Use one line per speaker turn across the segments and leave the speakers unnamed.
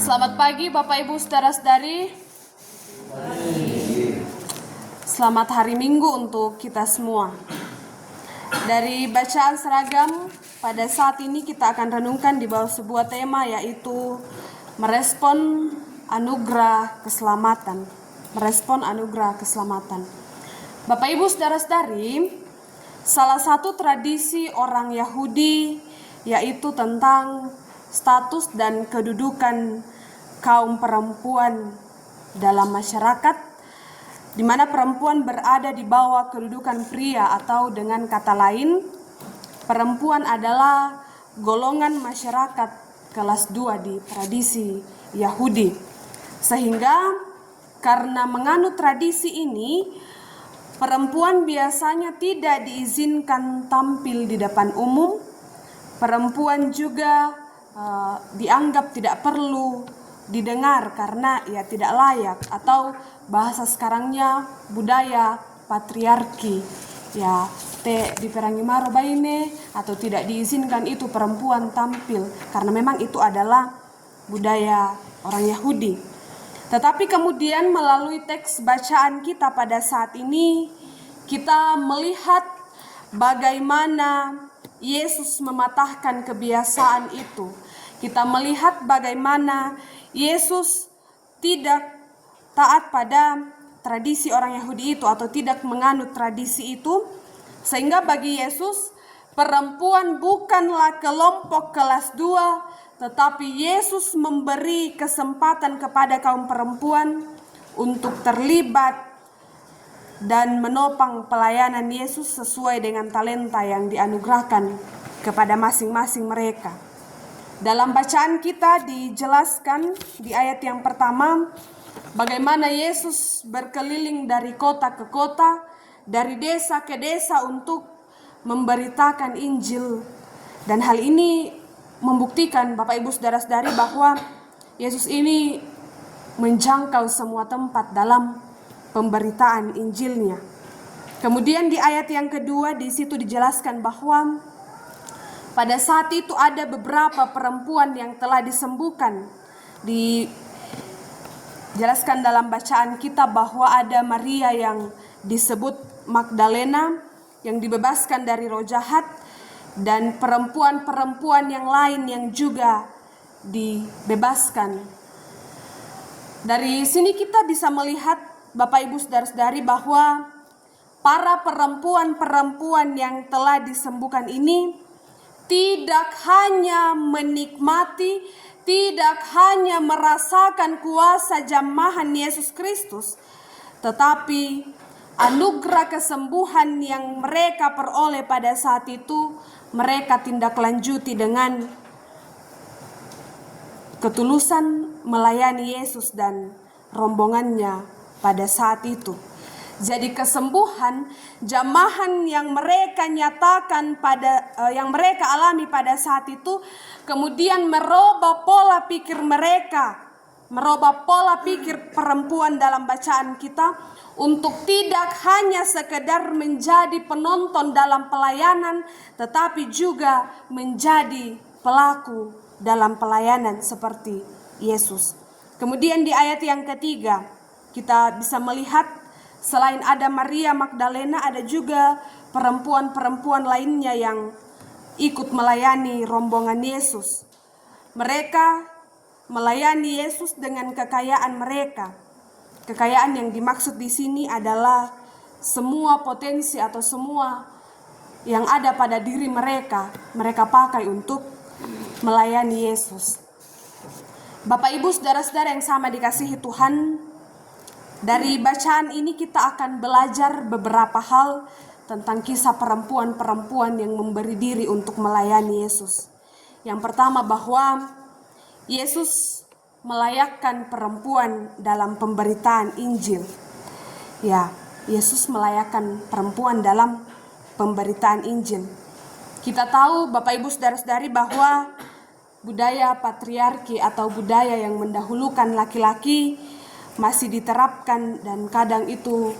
Selamat pagi Bapak Ibu saudara-saudari. Selamat hari Minggu untuk kita semua. Dari bacaan seragam, pada saat ini kita akan renungkan di bawah sebuah tema, yaitu merespon anugerah keselamatan. Merespon anugerah keselamatan. Bapak Ibu saudara-saudari, salah satu tradisi orang Yahudi yaitu tentang status dan kedudukan kaum perempuan dalam masyarakat, di mana perempuan berada di bawah kedudukan pria, atau dengan kata lain, perempuan adalah golongan masyarakat kelas 2 di tradisi Yahudi. Sehingga karena menganut tradisi ini, perempuan biasanya tidak diizinkan tampil di depan umum. Perempuan juga dianggap tidak perlu didengar karena ia tidak layak, atau bahasa sekarangnya budaya patriarki. Ya, diperangi maro baine, atau tidak diizinkan itu perempuan tampil karena memang itu adalah budaya orang Yahudi. Tetapi kemudian melalui teks bacaan kita pada saat ini, kita melihat bagaimana Yesus mematahkan kebiasaan itu. Kita melihat bagaimana Yesus tidak taat pada tradisi orang Yahudi itu, atau tidak menganut tradisi itu. Sehingga bagi Yesus, perempuan bukanlah kelompok kelas 2, tetapi Yesus memberi kesempatan kepada kaum perempuan untuk terlibat dan menopang pelayanan Yesus sesuai dengan talenta yang dianugerahkan kepada masing-masing mereka. Dalam bacaan kita dijelaskan di ayat yang pertama, bagaimana Yesus berkeliling dari kota ke kota, dari desa ke desa untuk memberitakan Injil. Dan hal ini membuktikan Bapak Ibu saudara-saudari bahwa Yesus ini menjangkau semua tempat dalam pemberitaan Injilnya. Kemudian di ayat yang kedua, di situ dijelaskan bahwa pada saat itu ada beberapa perempuan yang telah disembuhkan. Dijelaskan dalam bacaan kita bahwa ada Maria yang disebut Magdalena yang dibebaskan dari roh jahat, dan perempuan-perempuan yang lain yang juga dibebaskan. Dari sini kita bisa melihat Bapak Ibu saudara-saudari bahwa para perempuan-perempuan yang telah disembuhkan ini tidak hanya menikmati, tidak hanya merasakan kuasa jamahan Yesus Kristus, tetapi anugerah kesembuhan yang mereka peroleh pada saat itu mereka tindak lanjuti dengan ketulusan melayani Yesus dan rombongannya pada saat itu. Jadi kesembuhan jamahan yang mereka nyatakan yang mereka alami pada saat itu kemudian merubah pola pikir mereka, merubah pola pikir perempuan dalam bacaan kita untuk tidak hanya sekedar menjadi penonton dalam pelayanan, tetapi juga menjadi pelaku dalam pelayanan seperti Yesus. Kemudian di ayat yang ketiga, kita bisa melihat selain ada Maria Magdalena, ada juga perempuan-perempuan lainnya yang ikut melayani rombongan Yesus. Mereka melayani Yesus dengan kekayaan mereka. Kekayaan yang dimaksud di sini adalah semua potensi atau semua yang ada pada diri mereka, mereka pakai untuk melayani Yesus. Bapak Ibu saudara-saudara yang sama dikasihi Tuhan, dari bacaan ini kita akan belajar beberapa hal tentang kisah perempuan-perempuan yang memberi diri untuk melayani Yesus. Yang pertama, bahwa Yesus melayakkan perempuan dalam pemberitaan Injil. Ya, Yesus melayakkan perempuan dalam pemberitaan Injil. Kita tahu Bapak Ibu saudara-saudari bahwa budaya patriarki atau budaya yang mendahulukan laki-laki masih diterapkan, dan kadang itu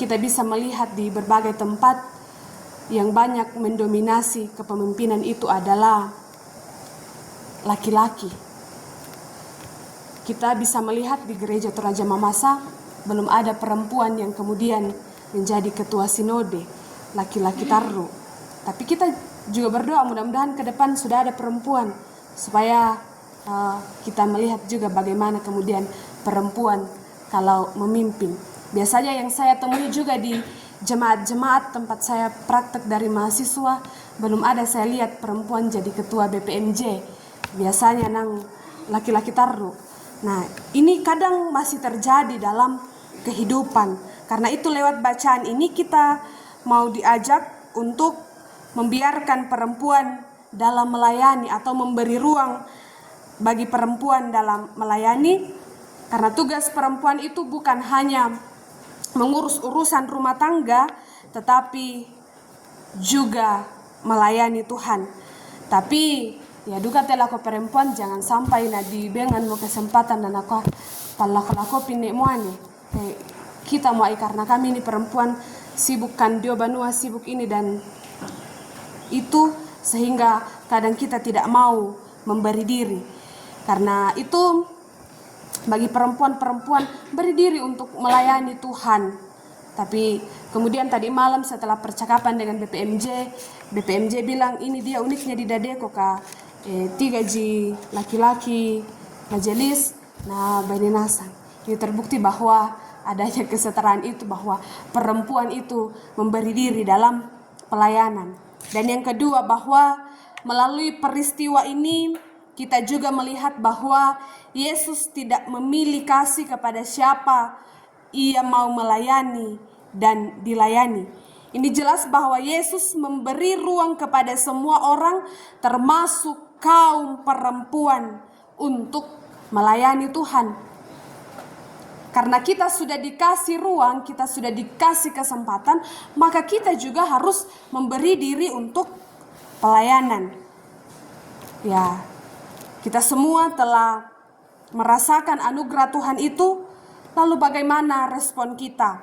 kita bisa melihat di berbagai tempat yang banyak mendominasi kepemimpinan itu adalah laki-laki. kita bisa melihat di gereja Toraja Mamasa belum ada perempuan yang kemudian menjadi ketua sinode, laki-laki taru. Tapi kita juga berdoa mudah-mudahan ke depan sudah ada perempuan, supaya kita melihat juga bagaimana kemudian perempuan kalau memimpin. Biasanya yang saya temui juga di jemaat-jemaat tempat saya praktek dari mahasiswa, belum ada saya lihat perempuan jadi ketua BPMJ. Biasanya nang laki-laki taruh. Nah, ini kadang masih terjadi dalam kehidupan. Karena itu lewat bacaan ini kita mau diajak untuk membiarkan perempuan dalam melayani atau memberi ruang bagi perempuan dalam melayani. Karena tugas perempuan itu bukan hanya mengurus urusan rumah tangga, tetapi juga melayani Tuhan. Tapi ya duka telako perempuan jangan sampai di bengan mau kesempatan dan aku palak-lako pinek muani. Kita mau karena kami ini perempuan sibuk kan dio banua sibuk ini dan itu, sehingga kadang kita tidak mau memberi diri. Karena itu bagi perempuan-perempuan beri diri untuk melayani Tuhan. Tapi kemudian tadi malam setelah percakapan dengan BPMJ bilang ini dia uniknya di Dadeko kak. 3G laki-laki majelis Bani Nasan. Ini terbukti bahwa adanya kesetaraan itu, bahwa perempuan itu memberi diri dalam pelayanan. Dan yang kedua, bahwa melalui peristiwa ini kita juga melihat bahwa Yesus tidak memilih kasih kepada siapa ia mau melayani dan dilayani. Ini jelas bahwa Yesus memberi ruang kepada semua orang, termasuk kaum perempuan, untuk melayani Tuhan. Karena kita sudah dikasih ruang, kita sudah dikasih kesempatan, maka kita juga harus memberi diri untuk pelayanan. Ya, kita semua telah merasakan anugerah Tuhan itu, lalu bagaimana respon kita?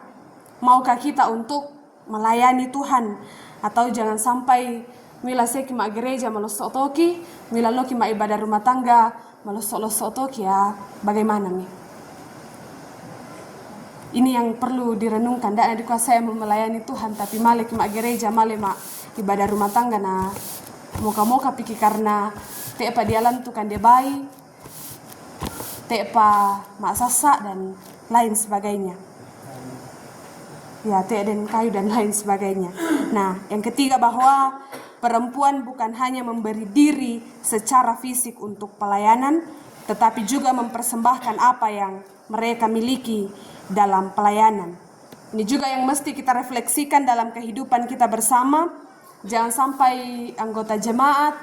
Maukah kita untuk melayani Tuhan? Atau jangan sampai mila seki ma gereja malosotoki, mila loki ma ibadah rumah tangga malosotoki, ya bagaimana nih? Ini yang perlu direnungkan. Dan adikku saya mau melayani Tuhan, tapi malik ma gereja, malik ma ibadah rumah tangga na moka-moka pikir karena tepa dialan tu kan dia bayi, tepa mak sasak dan lain sebagainya. Ya, teh dan kayu dan lain sebagainya. Nah, yang ketiga bahwa perempuan bukan hanya memberi diri secara fisik untuk pelayanan, tetapi juga mempersembahkan apa yang mereka miliki dalam pelayanan. Ini juga yang mesti kita refleksikan dalam kehidupan kita bersama. Jangan sampai anggota jemaat,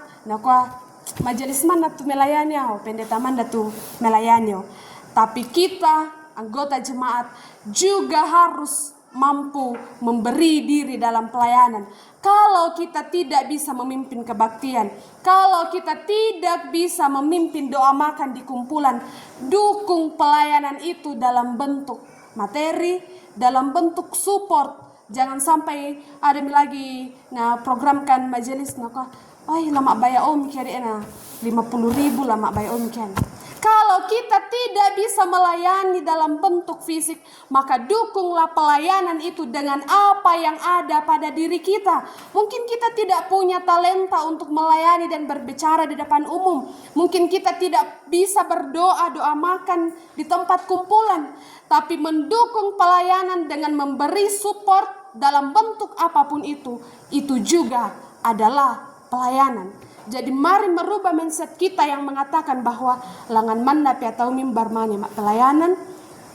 majelis mana tu melayani, pendeta mana tu melayani. Tapi kita anggota jemaat juga harus mampu memberi diri dalam pelayanan. Kalau kita tidak bisa memimpin kebaktian, kalau kita tidak bisa memimpin doa makan di kumpulan, dukung pelayanan itu dalam bentuk materi, dalam bentuk support. Jangan sampai ada lagi programkan majelis lama bayar om kiri 50.000 lama bayar om kian. Kalau kita tidak bisa melayani dalam bentuk fisik, maka dukunglah pelayanan itu dengan apa yang ada pada diri kita. Mungkin kita tidak punya talenta untuk melayani dan berbicara di depan umum. Mungkin kita tidak bisa berdoa, doa makan di tempat kumpulan. Tapi mendukung pelayanan dengan memberi support dalam bentuk apapun itu juga adalah pelayanan. Jadi mari merubah mindset kita yang mengatakan bahwa langan mandapi atau mimbar mani pelayanan,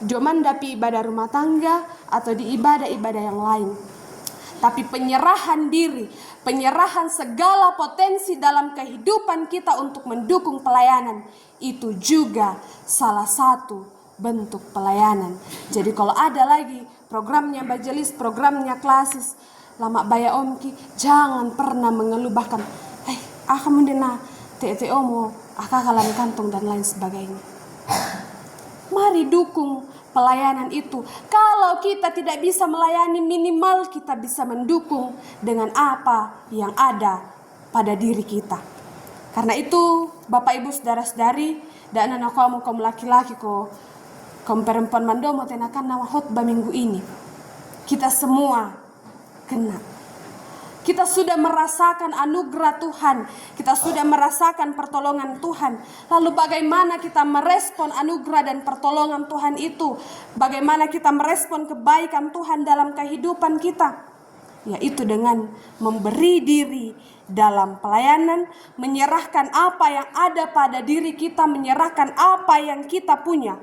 joman dapi ibadah rumah tangga atau di ibadah-ibadah yang lain. Tapi penyerahan diri, penyerahan segala potensi dalam kehidupan kita untuk mendukung pelayanan, itu juga salah satu bentuk pelayanan. Jadi kalau ada lagi programnya majelis, programnya klasis, lama baya omki, jangan pernah mengeluh bahkan kamu dena TTO mo kalan kantong dan lain sebagainya. Mari dukung pelayanan itu. Kalau kita tidak bisa melayani, minimal kita bisa mendukung dengan apa yang ada pada diri kita. Karena itu Bapak Ibu saudara-saudari dan anak kaum laki-laki kaum perempuan mandomo tenakan nama khotbah minggu ini. Kita semua kena. Kita sudah merasakan anugerah Tuhan, kita sudah merasakan pertolongan Tuhan. Lalu bagaimana kita merespon anugerah dan pertolongan Tuhan itu? Bagaimana kita merespon kebaikan Tuhan dalam kehidupan kita? Yaitu dengan memberi diri dalam pelayanan, menyerahkan apa yang ada pada diri kita, menyerahkan apa yang kita punya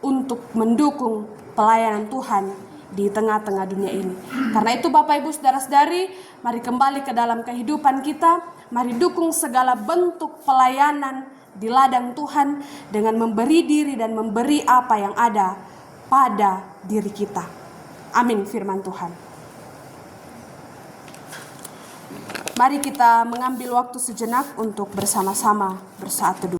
untuk mendukung pelayanan Tuhan di tengah-tengah dunia ini. Karena itu Bapak Ibu saudara-saudari, mari kembali ke dalam kehidupan kita, mari dukung segala bentuk pelayanan di ladang Tuhan dengan memberi diri dan memberi apa yang ada pada diri kita. Amin firman Tuhan. Mari kita mengambil waktu sejenak untuk bersama-sama bersaat teduh.